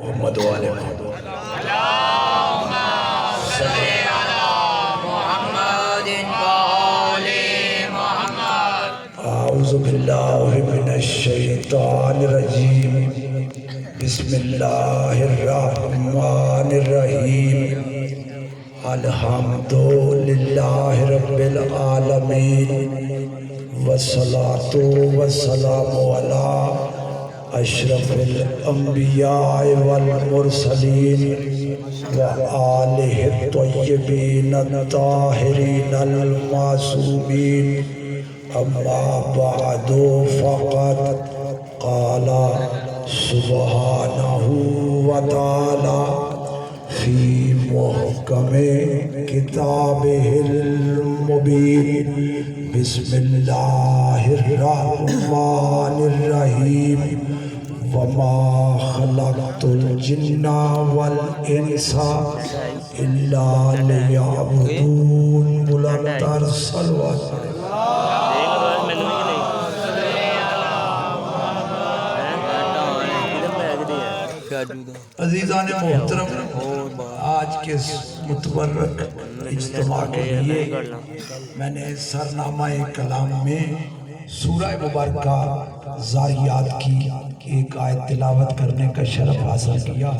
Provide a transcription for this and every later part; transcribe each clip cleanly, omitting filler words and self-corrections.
محمد والے محمد اعوذ باللہ من الشیطان الرجیم بسم اللہ الرحمن الرحیم الحمد للہ رب العالمین والصلاة والسلام علی اشرف الانبیاء والمرسلین وآلہ الطیبین الطاہرین المعصومین اما بعد فقد قال سبحانہ وتعالی فی محکم کتابہ المبین بسم اللہ الرحمن الرحیم وما خلقت الجن والانس الا لیعبدون بلندر صلوات عزیزان محترم، آج کے متبرک اجتماع کے لیے میں نے سرنامہ کلام میں سورہ مبارکہ زاریات کی ایک آیت تلاوت کرنے کا شرف حاصل کیا۔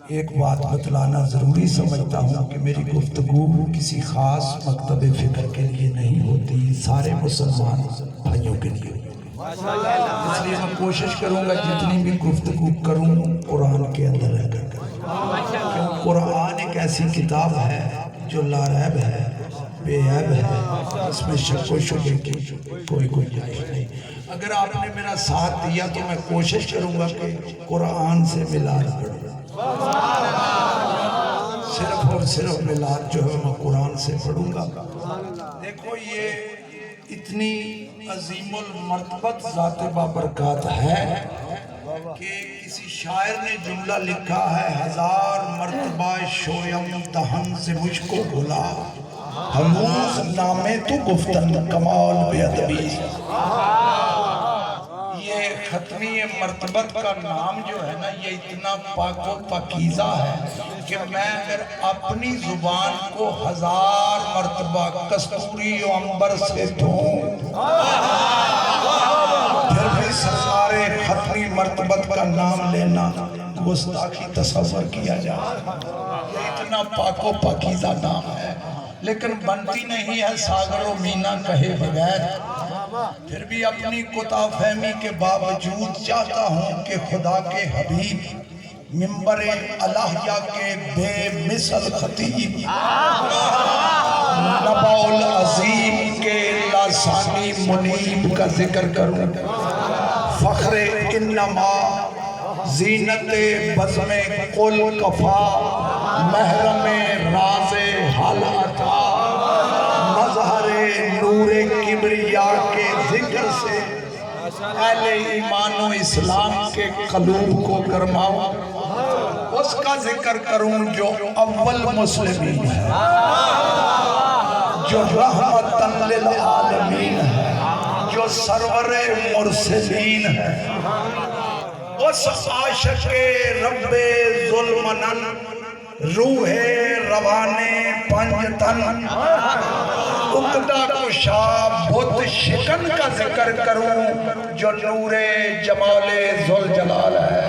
ایک بات بتلانا ضروری سمجھتا ہوں کہ میری گفتگو کسی خاص مکتب فکر کے لیے نہیں ہوتی، سارے مسلمان بھائیوں کے لیے ہوتی۔ اس لیے میں کوشش کروں گا جتنی بھی گفتگو کروں قرآن کے اندر رہ کر کروں۔ قرآن ایک ایسی کتاب ہے جو لا ریب ہے، بے عیب ہے، اس میں شک و شبہ کی کوئی گنجائش نہیں۔ اگر آپ نے میرا ساتھ دیا تو میں کوشش کروں گا کہ قرآن سے ملاد پڑھوں، صرف اور صرف ملاد جو ہے میں قرآن سے پڑھوں گا۔ دیکھو یہ اتنی عظیم المرتبت ذات بابرکات ہے کہ کسی شاعر نے جملہ لکھا ہے، 1000 مرتبہ شویم دہن سے مجھ کو بھلا، ہنوز نامے تو گفتن کمال بے ادبی۔ یہ ختمی مرتبت کا نام جو ہے نا، یہ اتنا پاک و پاکیزہ ہے کہ میں اگر اپنی زبان کو 1000 مرتبہ کستوری و عنبر سے دھوں پھر بھی سرکار ختمی مرتبت کا نام لینا گستاخی تصور کیا جائے۔ یہ اتنا پاک و پاکیزہ نام ہے، لیکن بنتی نہیں ہے ساگر و مینا کہے بغیر۔ پھر بھی اپنی کوتاہ فہمی کے باوجود چاہتا ہوں کہ خدا کے حبیب منبر الہیہ کے بے مثل خطیب نبع العظیم کے لاسانی منیب کا ذکر کروں۔ فخر انما زینت بزم قل کفا، محرم راز حال عطا، مظہر نور کبریا کے ذکر سے اہل ایمان و اسلام کے قلوب کو گرماؤں۔ اس کا ذکر کروں جو اول مسلمین ہے، جو رحمت للعالمین ہے، جو سرور مرسلین ہے، اس عاشق رب ظلمنن روح روانے پنجتن اقدہ کشا بت شکن کا ذکر کروں جو نور جمال ذوالجلال ہے،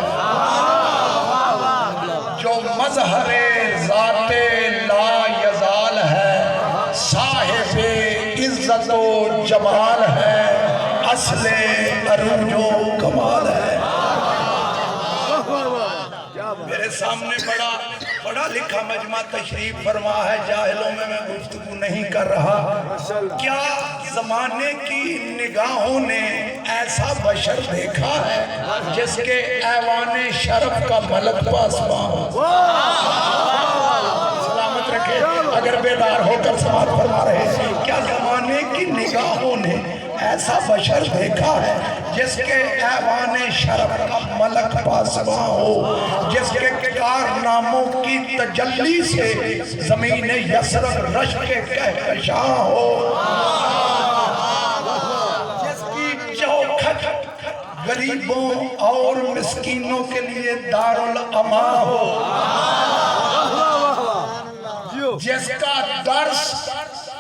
جو مظہر ذات لا یزال ہے، صاحب عزت و جمال ہے، اصل عروج و کمال ہے۔ میرے سامنے بڑا لکھا مجمع تشریف فرما ہے، جاہلوں میں گفتگو نہیں کر رہا۔ کیا زمانے کی نگاہوں نے ایسا بشر دیکھا ہے جس کے ایوان شرف کا ملک پاسبان ہو؟ سلامت رکھے، اگر بیدار ہو کر سماعت فرما رہے ہیں، کیا زمانے کی نگاہوں نے ایسا بشر دیکھا ہے جس کے ایوان شرف کا ملک پاسباں ہو، جس کے کارناموں کی تجلی سے زمین یسرف رش کے کہکشاں ہو، جس کی چوکھٹ غریبوں اور مسکینوں کے لیے دارالعما ہو، جس کا درس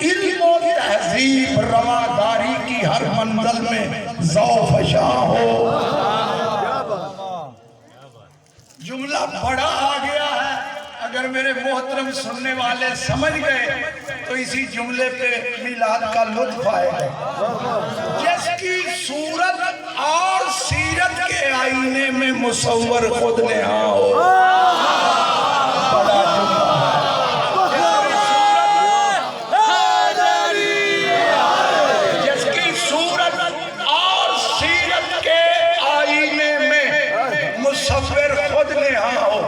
علم و تہذیب رواداری کی ہر منزل میں ذوق فشاں ہو۔ جملہ بڑا آ گیا ہے، اگر میرے محترم سننے والے سمجھ گئے تو اسی جملے پہ میلاد کا لطف آئے گا۔ جس کی صورت اور سیرت کے آئینے میں مصور خود نہاں ہو، بڑا جملہ ہے۔ جس کی صورت اور سیرت کے آئینے میں مصور خود نہاں ہو،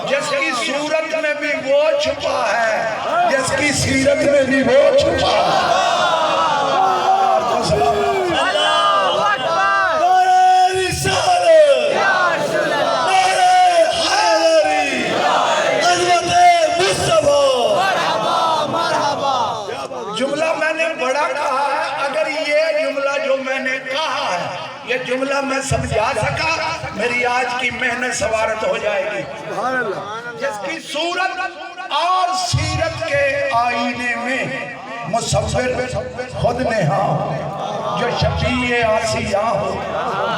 جس کی صورت میں بھی وہ چھپا ہے، جس کی سیرت میں بھی وہ چھپا ہے۔ جملہ میں نے بڑا کہا ہے، اگر یہ جملہ جو میں نے کہا ہے یہ جملہ میں سمجھا سکا، میری آج کی محنت سوارت ہو جائے گی۔ جس کی صورت اور سیرت کے آئینے میں مصور خود نہاں ہو، جو شفیع آسیاں ہو،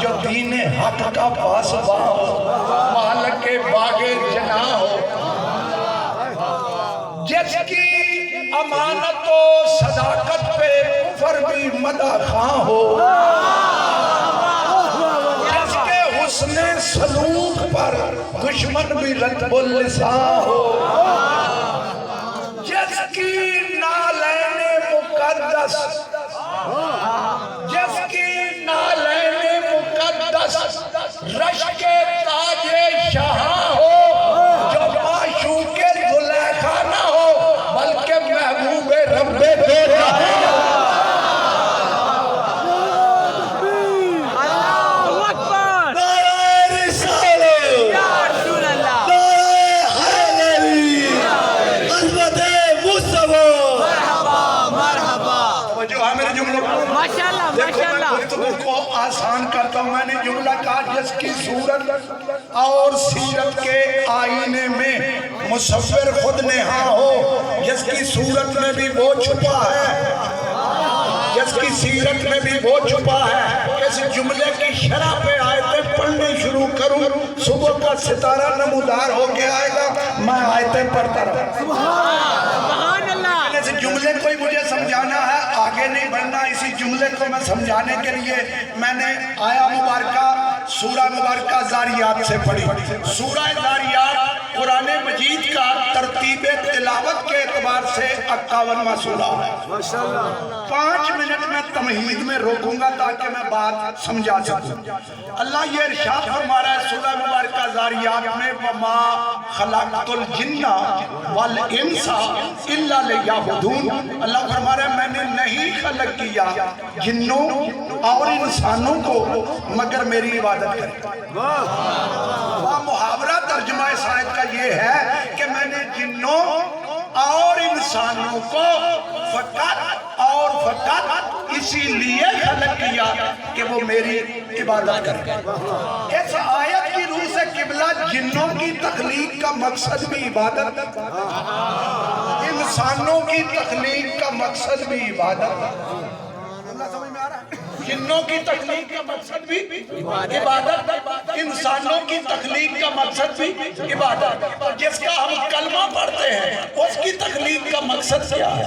جو دین حق کا پاسباں ہو، مالک باغ جناح ہو، جس کی امانت و صداقت پہ کفر بھی مدح خواں ہو، جس کے حسن سلوک پر دشمن بھی رطب اللسان ہو، جس کی نالین مقدس، جس کی نالین مقدس رشک تاج شاہاں ہو، جو معشوق زلیخا نہ ہو بلکہ محبوب رب دے رہا ہے۔ آسان کرتا ہوں، میں نے جملہ کہا جس کی صورت اور سیرت کے آئینے میں مصور خود نہاں ہو، جس کی صورت میں بھی وہ چھپا ہے، جس کی سیرت میں بھی وہ چھپا ہے۔ اس جملے کی شرح پہ آیتیں پڑھنے شروع کروں، صبح کا ستارہ نمودار ہو کے آئے گا، میں آیتیں پڑھتا رہا۔ اس جملے کو ہی مجھے سمجھانا ہے، آگے نہیں بڑھنا۔ اسی جملے کو میں سمجھانے کے لیے میں نے آیا مبارکہ سورہ مبارکہ زاریات سے پڑھی۔ سورہ زاریات قرآن مجید کا ترتیب تلاوت کے اعتبار سے 51واں سورہ ہے۔ 5 منٹ میں تمہید میں روکوں گا تاکہ میں بات سمجھا سکوں۔ اللہ یہ ارشاد فرما رہا ہے سورہ مبارکہ زاریات میں وَمَا خَلَقْتُ الْجِنَّ وَالْإِنسَ إِلَّا لِيَعْبُدُونَ۔ اللہ فرما رہا ہے میں نے نہیں خلق کیا جنوں اور انسانوں کو مگر میری عبادت کریں۔ محاورہ ترجمہ اس آیت کا یہ ہے کہ میں نے جنوں اور انسانوں کو فقط اور فقط اسی لیے خلق کیا کہ وہ میری عبادت کریں۔ اس آیت کی روح سے قبلہ جنوں کی تخلیق کا مقصد بھی عبادت، انسانوں کی تخلیق کا مقصد بھی عبادت۔ اللہ سمجھ میں آ رہا ہے؟ جنوں کی تخلیق کا مقصد بھی عبادت، انسانوں کی تخلیق کا مقصد بھی عبادت۔ اور جس کا ہم کلمہ پڑھتے ہیں اس کی تخلیق کا مقصد کیا ہے؟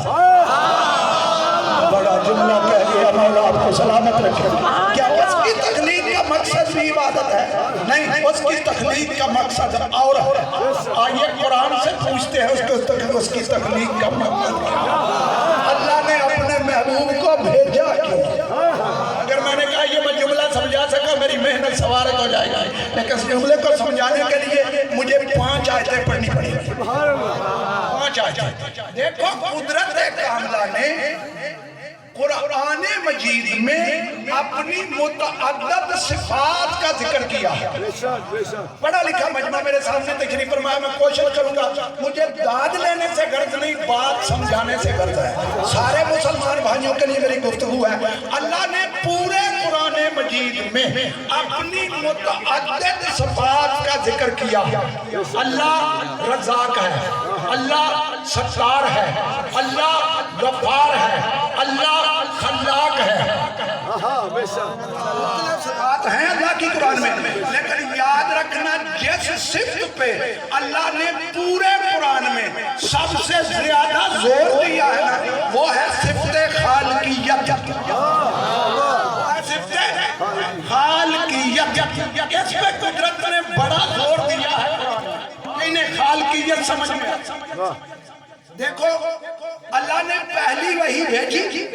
بڑا جملہ کہہ دیا، مولا آپ کو سلامت رکھے۔ کیا اس کی تخلیق کا مقصد بھی عبادت ہے؟ نہیں، اس کی تخلیق کا مقصد اور ہے۔ آئیے قرآن سے پوچھتے ہیں اس کی تخلیق کا مقصد کیا؟ اللہ نے اپنے محبوب کو بھیجا کیوں؟ اگر میں نے کہا یہ میں جملہ سمجھا سکا میری محنت سوارت ہو جائے گا، لیکن اس جملے کو سمجھانے کے لیے مجھے 5 آیتیں پڑھنی پڑیں گی۔ 5 آیتیں۔ دیکھو قدرت کاملہ نے قرآن مجید میں اپنی متعدد صفات کا ذکر کیا ہے۔ پڑھا لکھا مجمع میرے سامنے تشریف فرمایا، میں کوشش کروں گا، مجھے داد لینے سے غرض نہیں، بات سمجھانے سے غرض ہے۔ سارے مسلمان بھائیوں کے لیے میری گفتگو ہے۔ اللہ نے پورے قرآن مجید میں اپنی متعدد صفات کا ذکر کیا. اللہ رزاق ہے, اللہ ستار ہے, اللہ غفار ہے, اللہ خلاق ہے. صفات ہیں اللہ کی قرآن میں, لیکن یاد رکھنا جس صفت پہ اللہ نے پورے قرآن میں سب سے زیادہ زور دیا ہے نا, وہ ہے صفت خالقیت. صفت خالقیت, اس پہ قدرت نے بڑا زور دیا ہے. انہیں خالقیت سمجھ میں دیکھو, اللہ نے پہلی وحی بھیجی,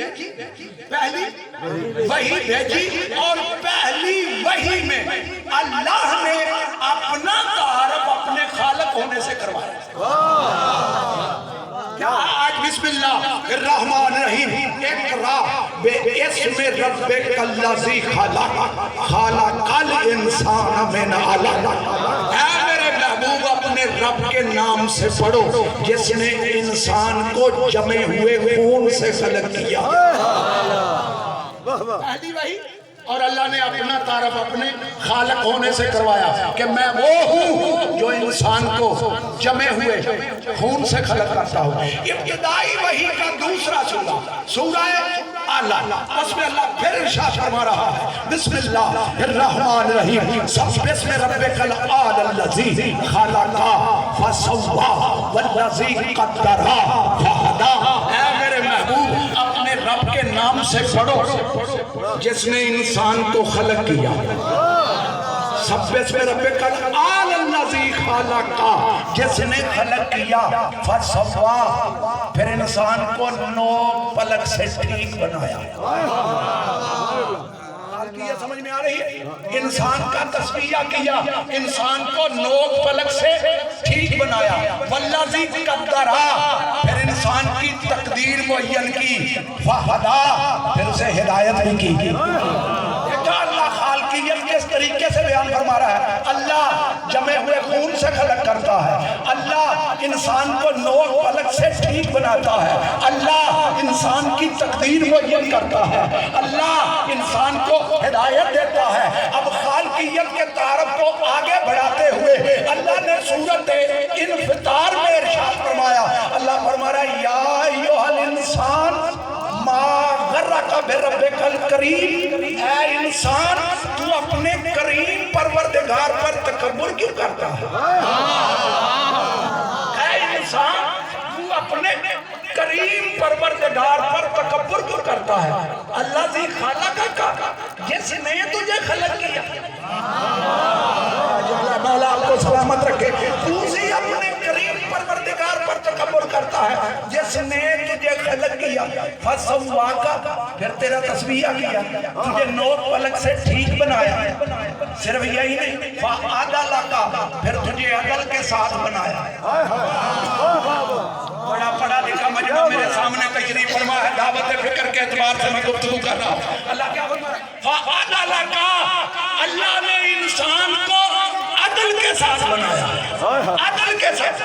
پہلی وحی بھیجی, اور پہلی وحی میں اللہ نے اپنا تعارف اپنے خالق ہونے سے کروایا. کیا آج بسم اللہ الرحمن الرحیم اقرا باسم ربک الذی خلق خلق الانسان من علق. اے میرے محبوب اپنے رب کے نام سے پڑھو جس نے انسان کو جمے ہوئے خون سے خلق کیا. پہلی وحی, اور اللہ نے اپنا تعارف اپنے خالق ہونے سے کروایا کہ میں وہ ہوں جو انسان کو جمے ہوئے خون سے خلق کرتا ہوں. ابتدائی وحی کا دوسرا سورہ, سورہ اعلیٰ, اس میں اللہ پھر ارشاد فرما رہا ہے بسم اللہ الرحمن الرحیم سبح اسم ربک الاعلی الذی خلق فسوی والذی قدر فہدی. اے میرے محبوب اپنے رب کے نام سے پڑھو جس نے انسان کو خلق کیا. سبح اسم ربک الاعلی الذی خلق, جس نے خلق کیا, فسوی, پھر انسان کو 9 پلک سے ٹھیک بنایا. یہ سمجھ میں آ رہی ہے؟ انسان کا تسبیح کیا, انسان کو 9 پلک سے ٹھیک بنایا. والذی قدر, پھر انسان کی تقدیر معین کی. فہدی, پھر اسے ہدایت بھی کی. اللہ خالقیت کس طریقے سے بیان فرما رہا ہے. اللہ جمے ہوئے خون سے خلق کرتا ہے, اللہ انسان کو 9 پلک سے ٹھیک بناتا ہے, اللہ انسان کی تقدیر معین کرتا ہے, اللہ انسان کو ہدایت دیتا ہے. اب خالقیت کے تعارف کو آگے بڑھاتے ہوئے اللہ نے سورۃ انفطار میں ارشاد فرمایا. اللہ فرما رہا ہے یا ایھا الانسان ما غرک بربک الکریم. اے انسان, تو اپنے کریم پروردگار پر تکبر کیوں کرتا ہے؟ اے انسان, تو اپنے کریم پروردگار پر تکبر کیوں کرتا ہے؟ اللہ ذی خلق کا, جس نے تجھے خلق کیا. مولا آپ کو سلامت رکھے. تو سی اپنے کریم پروردگار پر تکبر کرتا ہے جس نے تجھے خلق کیا. فسواک, پھر تیرا تسبیح کیا, تجھے 9 پلک سے ٹھیک بنایا. صرف یہی نہیں, فعدلک, پھر تجھے عدل کے ساتھ بنایا. بڑا پڑھا لکھا مجمع میرے سامنے تشریف فرما ہے, دعوت فکر کے اعتبار سے میں گفتگو کر رہا ہوں. اللہ کیا فرما رہا ہے؟ فعدلک, اللہ نے انسان کو عدل کے ساتھ بنایا. عدل کے ساتھ,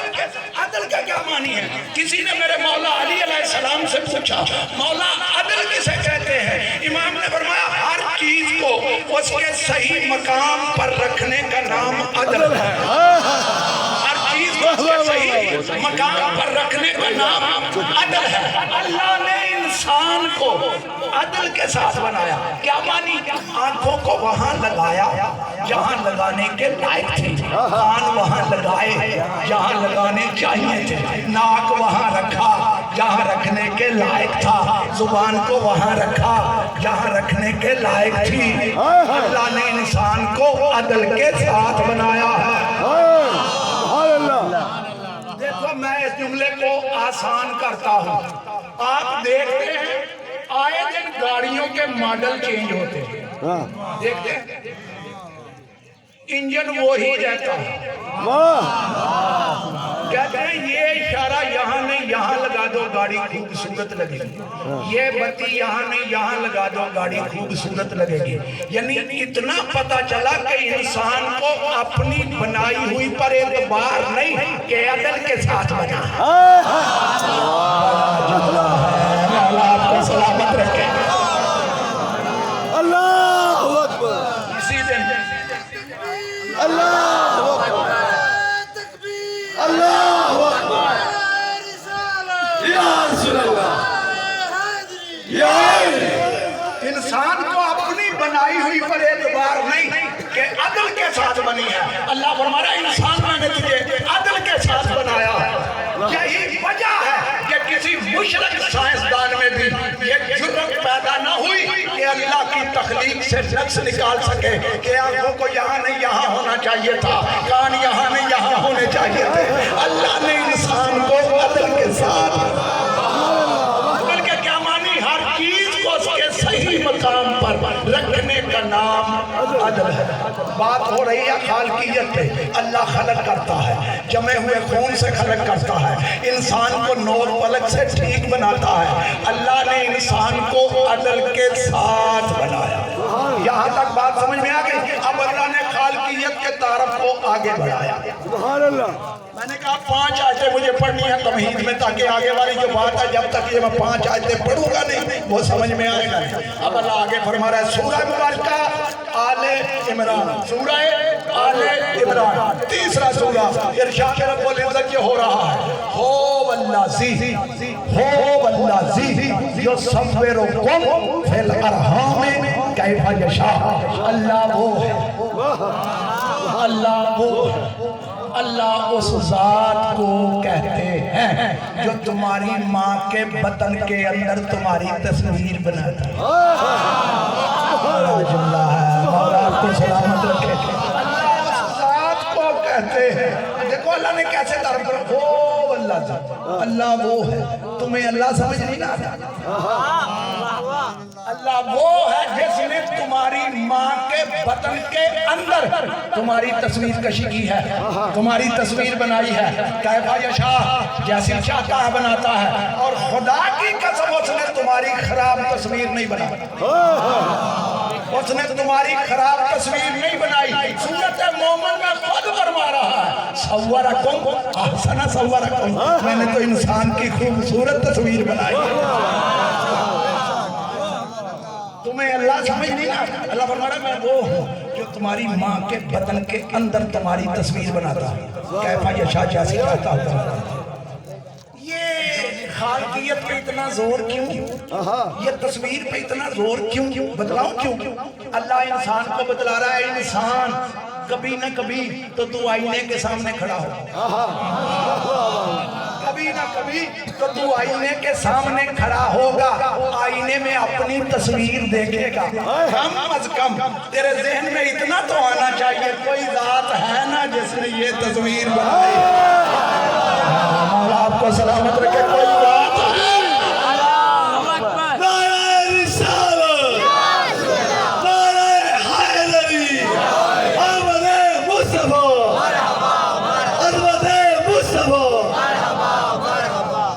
عدل کا کیا معنی ہے؟ کسی نے میرے مولا علی علیہ السلام سے پوچھا مولا عدل کسے کہتے ہیں؟ امام نے فرمایا ہر چیز کو اس کے صحیح مقام پر رکھنے کا نام عدل ہے. ہر چیز کو اس کے صحیح مقام پر رکھنے کا نام عدل ہے. اللہ نے انسان کو عدل کے ساتھ بنایا. کیا معنی؟ آنکھوں کو وہاں لگایا جہاں لگانے کے لائق تھے, کان وہاں لگائے جہاں لگانے چاہیے تھے, ناک وہاں رکھا جہاں رکھنے کے لائق تھا, زبان کو وہاں رکھا جہاں رکھنے کے لائق تھی. اللہ نے انسان کو عدل کے ساتھ بنایا ہے. دیکھو میں اس جملے کو آسان کرتا ہوں. آپ دیکھتے ہیں آئے دن گاڑیوں کے ماڈل چینج ہوتے ہیں, دیکھتے ہیں انجن وہی رہتا ہے. کہتے ہیں یہ اشارہ یہاں نہیں یہاں لگا دو گاڑی خوبصورت لگے گی, یہ بتی یہاں نہیں یہاں لگا دو گاڑی خوبصورت لگے گی. یعنی اتنا پتا چلا کہ انسان کو اپنی بنائی ہوئی پر اعتبار نہیں کہ عدل کے ساتھ بنا. اللہ آپ کو سلامت رکھے. اللہ عدل کے ساتھ بنی ہے. اللہ فرما رہا ہے انسان میں نے تجھے عدل کے ساتھ بنایا ہے. یہی وجہ ہے کہ کسی مشرک سائنسدان میں بھی یہ جرت پیدا نہ ہوئی کہ اللہ کی تخلیق سے نقص نکال سکے کہ آنکھوں کو یہاں نہیں یہاں ہونا چاہیے تھا, کان یہاں نہیں یہاں ہونے چاہیے تھے. اللہ نے انسان کو عدل کے ساتھ, عدل کے کیا معنی, ہر چیز کو اس کے صحیح مقام پر رکھنے کا نام عدل ہے. بات ہو رہی ہے خالقیت پہ. اللہ خلق کرتا ہے, جمے ہوئے خون سے خلق کرتا ہے, انسان کو نور پلک سے ٹھیک بناتا ہے. اللہ نے انسان کو عدل کے ساتھ بنایا. یہاں تک بات سمجھ میں آ گئی. اب اللہ نے خالقیت کے تعارف کو آگے بڑھایا. سبحان اللہ. میں نے کہا 5 آیتیں مجھے پڑھنی ہیں تمہید میں, تاکہ آگے والی جو بات ہے جب تک یہ میں 5 آیتیں پڑھوں گا نہیں وہ سمجھ میں آئے گا. اب اللہ آگے فرما رہا ہے سورہ مبارکہ آل عمران, سورہ آل عمران, تیسرا سورہ. ارشاد رب العزت یہ ہو رہا ہے, ہو واللذی یصورکم فی الارحام کیف یشاء. اللہ وہ ہے, اللہ وہ ہے, اللہ اس ذات کو کہتے ہیں جو تمہاری ماں کے بطن کے اندر تمہاری تصویر بناتا ہے. جملہ ہے, مولا آپ کو سلامت رکھے. اللہ اس ذات کو کہتے ہیں. دیکھو اللہ نے کیسے تعریف کرا, وہ اللہ, اللہ وہ ہے. تمہیں اللہ سمجھ نہیں آتا. اللہ وہ ہے جس نے تمہاری ماں کے بطن کے اندر تمہاری تصویر کشی کی ہے, تمہاری تصویر بنائی ہے. کیف یشاء, جیسی چاہتا ہے بناتا ہے. اور خدا کی قسم اس نے تمہاری خراب تصویر نہیں بنائی, اس نے تمہاری خراب تصویر نہیں بنائی. سورۃ مومن میں خود فرما رہا ہے صورکم احسن صورکم, میں نے تو انسان کی خوبصورت تصویر بنائی. تمہیں اللہ سمجھ نہیں آتا. اللہ فرما رہا ہے میں وہ ہوں جو تمہاری ماں کے بطن کے اندر تمہاری تصویر بناتا ہے. کیف یشاء, جیسے چاہتا ہے. یہ خالقیت پہ اتنا زور کیوں, یہ تصویر پہ اتنا زور کیوں, بتلاؤں کیوں. اللہ انسان کو بتلا رہا ہے انسان کبھی نہ کبھی تو تو آئینے کے سامنے کھڑا ہو, کبھی نہ کبھی تو تو آئینے کے سامنے کھڑا ہوگا, آئینے میں اپنی تصویر دیکھے گا. کم از کم تیرے ذہن میں اتنا تو آنا چاہیے کوئی ذات ہے نا جس نے یہ تصویر بنائی. مولا آپ کو سلامت رکھے.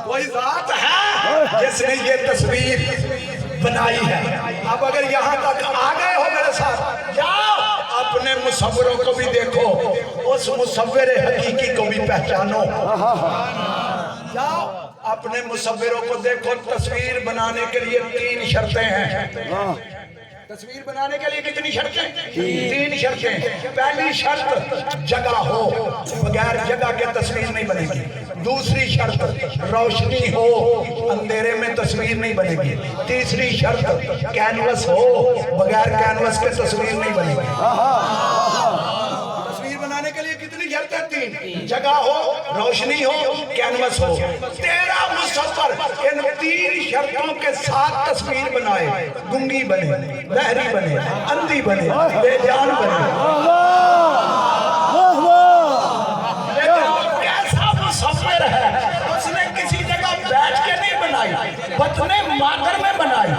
کوئی ذات ہے, جس نے یہ تصویر بنائی ہے. اب اگر یہاں تک آ گئے ہو میرے ساتھ, جاؤ اپنے مصوروں کو بھی دیکھو, اس مصور حقیقی کو بھی پہچانو. جاؤ اپنے مصوروں کو دیکھو. تصویر بنانے کے لیے 3 شرطیں ہیں. تصویر بنانے کے لیے کتنی شرطیں؟ 3 شرطیں. پہلی شرط جگہ ہو, بغیر جگہ کے تصویر نہیں بنے گی. دوسری شرط روشنی ہو, اندھیرے میں تصویر نہیں بنے گی. تیسری شرط کینوس ہو, بغیر کینوس کے تصویر نہیں بنے گی. تصویر بنانے کے لیے کتنی شرطیں؟ 3. جگہ ہو, روشنی ہو, کینوس ہو. تیرا مصور ان 3 شرطوں کے ساتھ تصویر بنائے, گنگی بنے, بہری بنے, اندھی بنے, بے جان بنے. بطن مادر میں بنائی,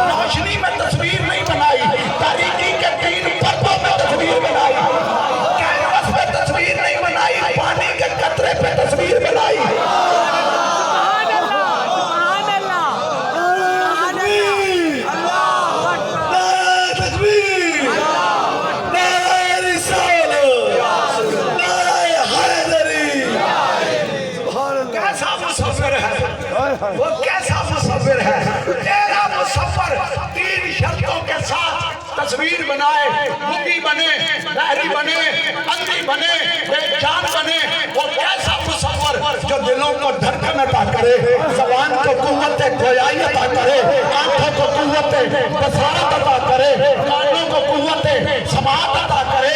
روشنی میں تصویر نہیں بنائی, تاریکی کے 3 پردوں میں تصویر بنائی, کینوس پہ تصویر نہیں بنائی, پانی کے قطرے پہ تصویر بنائی. وہ کیسا مصور ہے؟ تیرا مصور 3 شرطوں کے ساتھ تصویر بنائے, گنگی بنے, بہری بنے, اندھی بنے, بے جان بنے. وہ کیسا مصور جو دلوں کو دھڑکن عطا کرے, زبان کو قوت گویائی عطا کرے, آنکھوں کو قوت بصارت عطا کرے, کانوں کو قوت سماعت عطا کرے,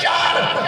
4।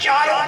4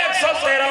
113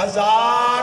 1000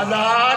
1000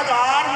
1000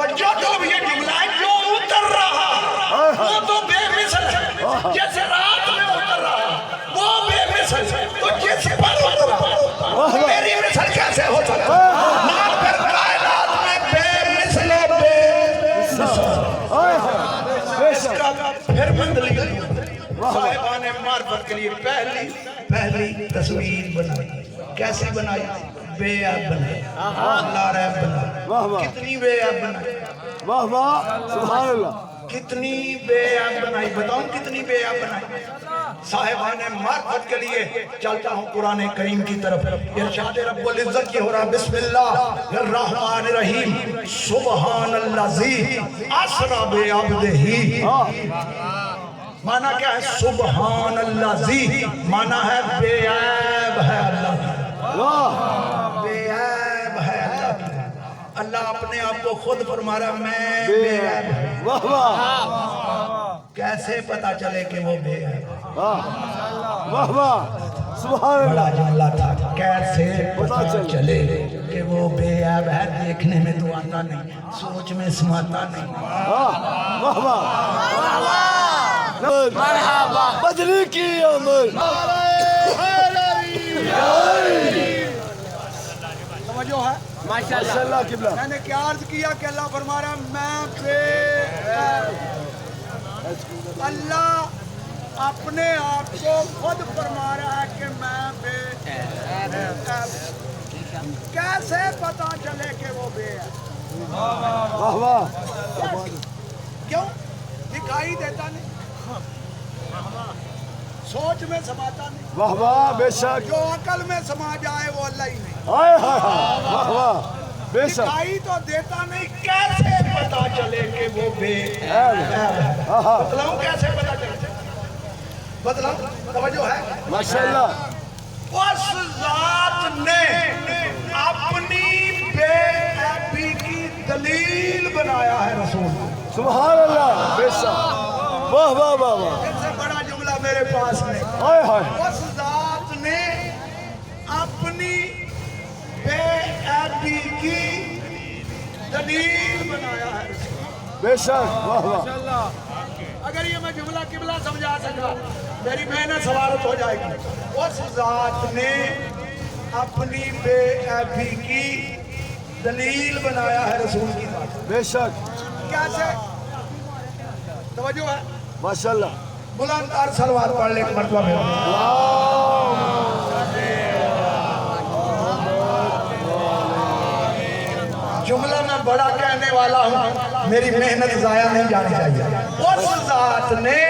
توجہ تو اب یہ جملہ ہے جو اتر رہا وہ تو بے مثل ہے جیسے رات میں اتر رہا وہ بے مثل ہے تو جس پر اتر رہا میری مثل کیسے ہو سکتا نہ پھر کائنات میں بے مثل بے مثل پھر بندلی صاحبان معرفت کے لیے پہلی تصویر بنائی کیسی بنائی بے عیب بنائی لا ریب بنائی کتنی بے عیب بنائی واہ واہ سبحان اللہ کتنی بے عیب بنائی بتاؤں کتنی بے عیب بنائی صاحبان معرفت کے لیے چلتا ہوں قرآن کریم کی طرف ارشاد رب العزت یہ ہو رہا بسم اللہ الرحمن الرحیم سبحان اللذی اسرا بے عبدہی معنی کیا ہے سبحان اللذی معنی ہے بے عیب ہے اللہ بے عیب ہے اللہ اللہ اپنے آپ کو خود فرما رہا میں بے عیب واہ واہ کیسے پتا چلے کہ وہ بے عیب واہ واہ سبحان اللہ بڑا جملہ تھا کیسے پتا چلے کہ وہ بے عیب ہے دیکھنے میں تو آتا نہیں سوچ میں سماتا نہیں واہ واہ مرحبا بدری کی عمر توجہ ہے ماشاءاللہ قبلہ میں نے کیا عرض کیا کہ اللہ فرما رہا ہے میں بے عیب اللہ اپنے آپ کو خود فرما رہا ہے کہ میں بے عیب کیسے پتا چلے کہ وہ بے عیب واہ واہ کیوں دکھائی دیتا نہیں سوچ میں سماتا نہیں واہ واہ بے شک جو عقل میں سما جائے وہ اللہ ہی نہیں ہائے ہائے واہ واہ بے شک دکھائی تو دیتا نہیں کیسے پتا چلے کہ وہ بے عیب ہے بتلاؤں کیسے پتا چلے بتلاؤں توجہ ہے ماشاءاللہ اس ذات نے اپنی بے عیبی کی دلیل بنایا ہے رسول سبحان اللہ بے شک واہ واہ واہ واہ اس سے بڑا جملہ میرے پاس نہیں ہائے ہائے اس ذات نے اپنی بے عیبی کی دلیل بنایا ہے بے شک واہ واہ اگر یہ میں جملہ قبلہ سمجھا سکا میری محنت سوارت ہو جائے گی اس ذات نے اپنی بے عیبی کی دلیل بنایا ہے رسول کی ذات بے شک کیسے توجہ ہے ماشاءاللہ بلند تر سلوات پڑھ لے ایک مرتبہ میرا جملہ میں بڑا کہنے والا ہوں میری محنت ضائع نہیں جانی چاہیے اس ذات نے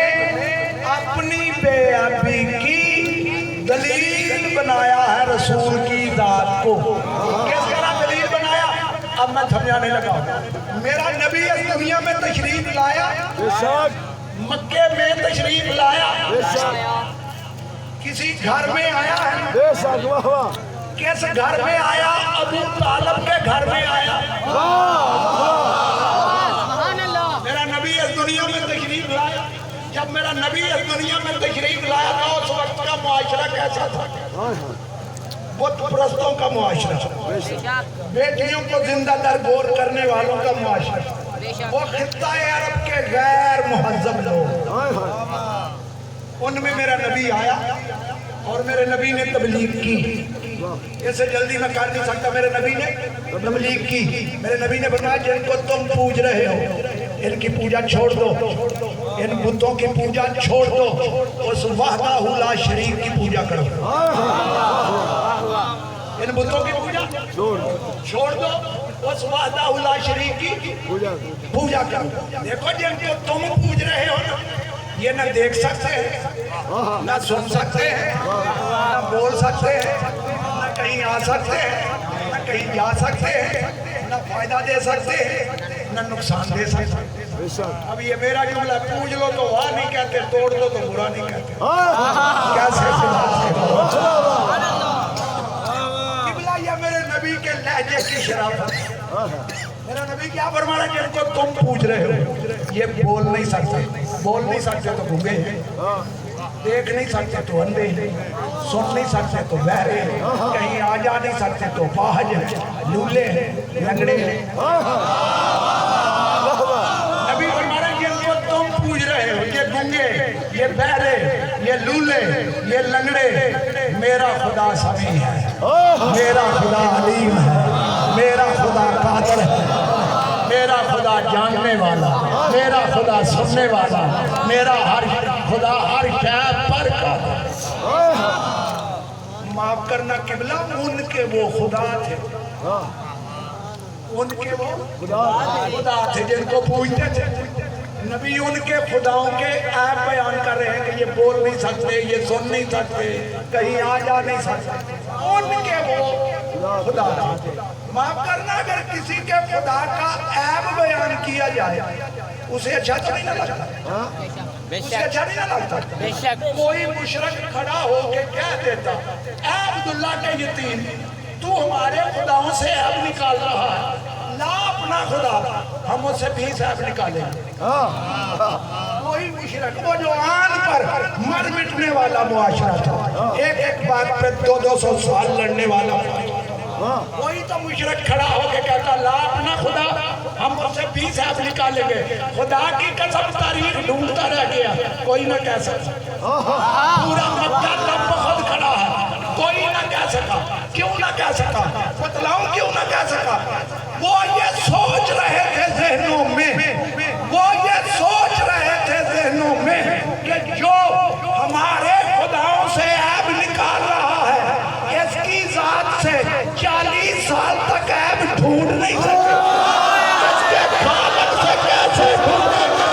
اپنی بے عیبی کی دلیل بنایا ہے رسول کی ذات کو کس طرح دلیل بنایا اب میں سمجھانے لگا میرا نبی اس دنیا میں تشریف لایا بے شک مکے میں تشریف لایا بے شک کسی گھر میں آیا ہے بے شک واہ واہ کس گھر میں آیا ابو طالب کے گھر میں آیا میرا نبی اس دنیا میں تشریف لایا جب میرا نبی اس دنیا میں تشریف لایا تھا اس وقت کا معاشرہ کیسا تھا بت پرستوں کا معاشرہ بیٹیوں کو زندہ درگور کرنے والوں کا معاشرہ وہ خطہ عرب کے غیر مہذب لوگ ان میں میرا نبی آیا اور میرے نبی نے تبلیغ کی اسے جلدی میں کر نہیں سکتا میرے نبی نے تبلیغ کی میرے نبی نے فرمایا جن کو تم پوج رہے ہو ان کی پوجا چھوڑ دو ان بتوں کی پوجا چھوڑ دو اس وحدہ لا شریک کی پوجا کرو ان بتوں کی پوجا چھوڑ دو اس وحدہ لا شریک کی پوجا کرو دیکھو جن کو تم پوج رہے ہو نا یہ نہ دیکھ سکتے ہیں نہ سن سکتے ہیں نہ بول سکتے ہیں نہ کہیں آ سکتے ہیں نہ کہیں جا سکتے ہیں نہ فائدہ دے سکتے ہیں نہ نقصان دے سکتے ہیں اب یہ میرا جملہ پوج لو تو واہ نہیں کہتے توڑ دو تو برا نہیں کہتے کیسے قبلہ یہ میرے نبی کے لہجے کی شرافت میرا نبی کیا فرما رہا ہے جن کو تم پوچھ رہے ہو یہ بول نہیں سکتے تو گھومے ہیں دیکھ نہیں سکتے تو اندھے ہیں سن نہیں سکتے تو بہرے ہیں کہیں آ جا نہیں سکتے تو پاہج ہیں لولے ہیں لنگڑے ہیں یہ بہرے، یہ لولے، یہ لنگڑے، میرا خدا سمیع ہے، میرا خدا علیم ہے، میرا خدا قادر ہے، میرا خدا جاننے والا، میرا خدا سننے والا، میرا ہر خدا ہر شے پر قادر ہے۔ معاف کرنا قبلہ، ان کے وہ خدا تھے، ان کے وہ خدا تھے جن کو پوچھتے تھے۔ نبی ان کے خداؤں کے عیب بیان کر رہے ہیں کہ یہ بول نہیں سکتے، یہ سن نہیں سکتے، کہیں آ جا نہیں سکتے، ان کے وہ خدا تھے۔ معاف کرنا اگر کسی کے خدا کا عیب بیان کیا جائے اسے اچھا نہیں نہ لگتا، اسے اچھا نہیں نہ لگتا۔ کوئی مشرک کھڑا ہو کے کہہ دیتا اے عبداللہ کے یتیم تو ہمارے خداؤں سے عیب نکال رہا ہے، لا اپنا خدا، ہم اسے بھی عیب نکالیں گے۔ کوئی مشرک، وہ جو آن پر مر مٹنے والا معاشرہ تھا، ایک ایک بات پہ 200 سوال لڑنے والا، کوئی تو مشرک کھڑا ہو کے کہتا لا اپنا خدا، ہم اسے 20 عیب نکالیں گے۔ خدا کی قسم تاریخ ڈھونڈتا رہ گیا، کوئی نہ کہہ سکتا، پورا مکہ تب بخود کھڑا ہے، کوئی نہ کہہ سکا۔ کیوں نہ کہہ سکا؟ بتلاؤں کیوں نہ کہہ سکا؟ وہ یہ سوچ رہے تھے ذہنوں میں، وہ یہ سوچ رہے تھے ذہنوں میں کہ جو ہمارے خداؤں سے عیب نکال رہا ہے اس کی ذات سے 40 سال تک عیب ڈھونڈ نہیں سکے، اس کے خالق سے کیسے ڈھونڈیں گے؟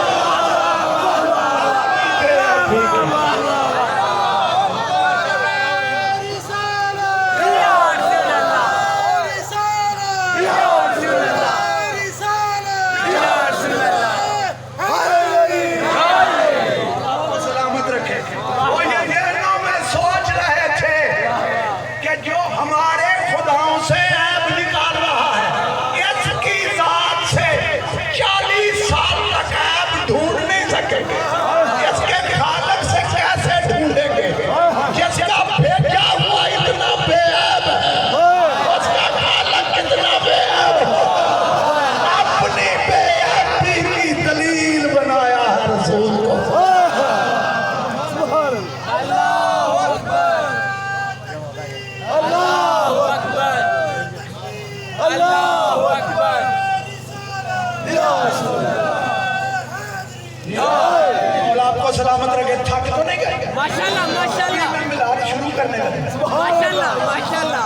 سلامت رکھے، تھک تو نہیں گئے؟ ماشاءاللہ ماشاءاللہ، میں ملاد شروع کرنے لگا، ماشاءاللہ ماشاءاللہ،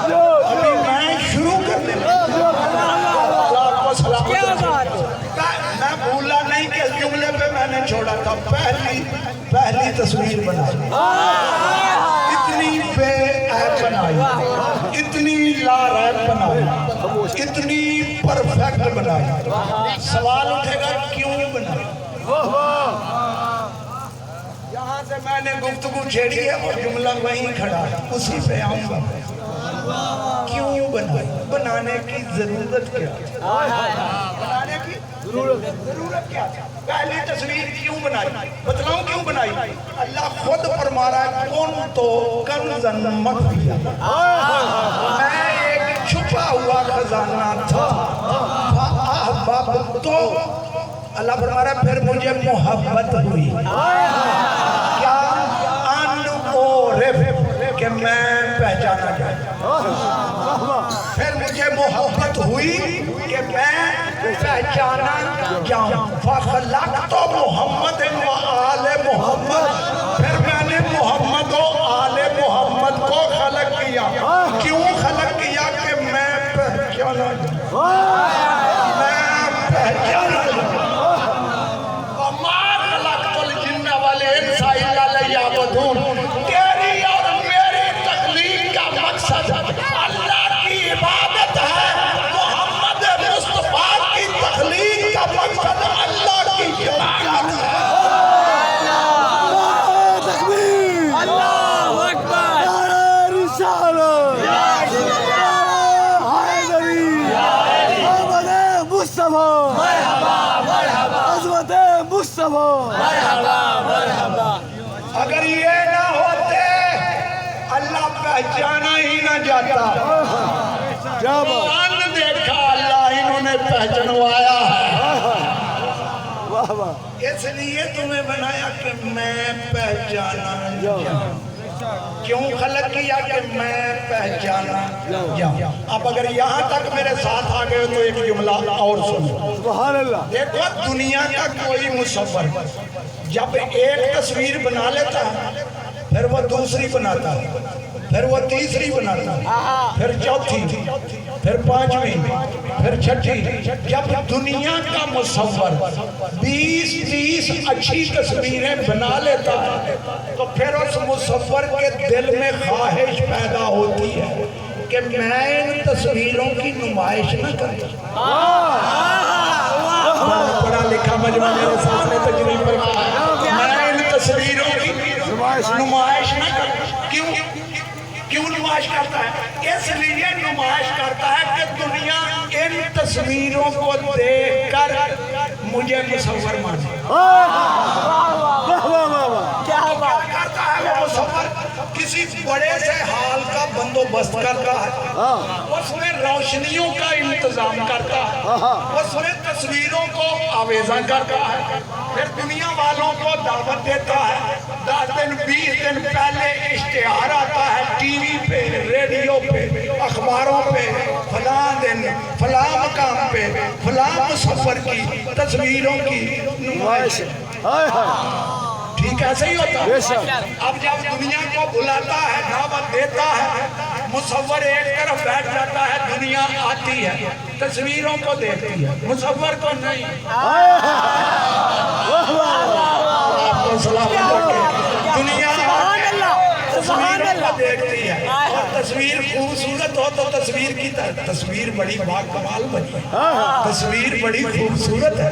ابھی میں شروع کرنے لگا۔ آپ کو سلامت رکھے، میں بھولا نہیں کہ اس جملے پہ میں نے چھوڑا تھا، پہلی تصویر بنائی، اتنی بے عیب بنائی، اتنی لا ریب بنائی، اتنی پرفیکٹ بنائی۔ سوال اٹھے گا کیوں بنائی؟ یہاں سے میں نے گفتگو چھیڑی ہے اور جملہ وہیں کھڑا ہے، اسی پہ آؤں گا۔ کیوں بنائی؟ بنانے کی ضرورت کیا؟ بنانے کی ضرورت کیا؟ پہلی تصویر کیوں بنائی؟ بتلاؤں کیوں بنائی؟ اللہ خود فرما رہا ہے کون تو کنزن مخفیہ، میں ایک چھپا ہوا خزانہ تھا، تو اللہ فرما رہا ہے پھر مجھے محبت ہوئی، کیا ان عورف کہ میں پہچانا جاؤں، پھر مجھے محبت ہوئی کہ میں پہچانا جاؤں، فخلقت محمد و آل محمد، پھر میں نے محمد و آل محمد کو خلق کیا۔ کیوں خلق کیا؟ کہ میں پہچانا جاؤں، میں پہچانا جاؤں۔ تیری اور میری تخلیق کا مقصد اللہ کی عبادت ہے، محمد مصطفیٰ کی تخلیق کا مقصد اللہ کی عبادت ہے۔ اللہ اکبر، نعرہ رسالت، حیدری، احمد مصطفیٰ، عظمت مصطفیٰ، اگر یہ نہ ہوتے اللہ پہچانا ہی نہ جاتا۔ قرآن دیکھا اللہ انہوں نے پہچنوایا ہے، اس لیے تمہیں بنایا کہ میں پہچانا جاؤں. کیوں خلق کیا کہ میں پہچانا جاؤں. اب اگر یہاں تک میرے ساتھ آ گئے تو ایک جملہ اور سنو. سبحان اللہ. دیکھو دنیا کا کوئی مصور جب ایک تصویر بنا لیتا ہے پھر وہ دوسری بناتا ہے, پھر وہ تیسری بناتا ہے, پھر چوتھی, پھر پانچویں, پھر چھٹی. جب دنیا کا مصور 20-30 اچھی تصویریں بنا لیتا ہے تو پھر اس مصور کے دل میں خواہش پیدا ہوتی ہے کہ میں ان تصویروں کی نمائش نہ کروں. پڑھا لکھا مجمع میرے سامنے تجریب فرمایا ہے, میں ان تصویروں کی نمائش نہ کروں. کیوں نمائش کرتا ہے؟ اس لیے نمائش کرتا ہے کہ دنیا ان تصویروں کو دیکھ کر مجھے مصور مانے. واہ واہ واہ واہ. کیا بات. کرتا ہے وہ مصور کسی بڑے سے حال کا بندوبست کرتا ہے, اس میں روشنیوں کا انتظام کرتا ہے, اس میں تصویروں کو آویزاں کرتا ہے, پھر دنیا والوں کو دعوت دیتا ہے. 10 دن 20 دن پہلے اشتہار آتا ہے ٹی وی پہ, ریڈیو پہ, اخباروں پہ, فلاں دن فلاں مقام پہ فلاں مصور کی تصویروں کی نمائش. ہائے ہائے. ٹھیک ایسے ہی ہوتا بے ہے. شک. اب جب دنیا کو بلاتا ہے, دعوت دیتا ہے, مصور ایک طرف بیٹھ جاتا ہے, دنیا آتی ہے, تصویروں کو دیکھتی ہے, مصور کو نہیں. آپ کو سلام دنیا تصویروں کو دیکھتی ہے, اور تصویر خوبصورت ہو تو تصویر کی تصویر بڑی باکمال بنی ہے, تصویر بڑی خوبصورت ہے.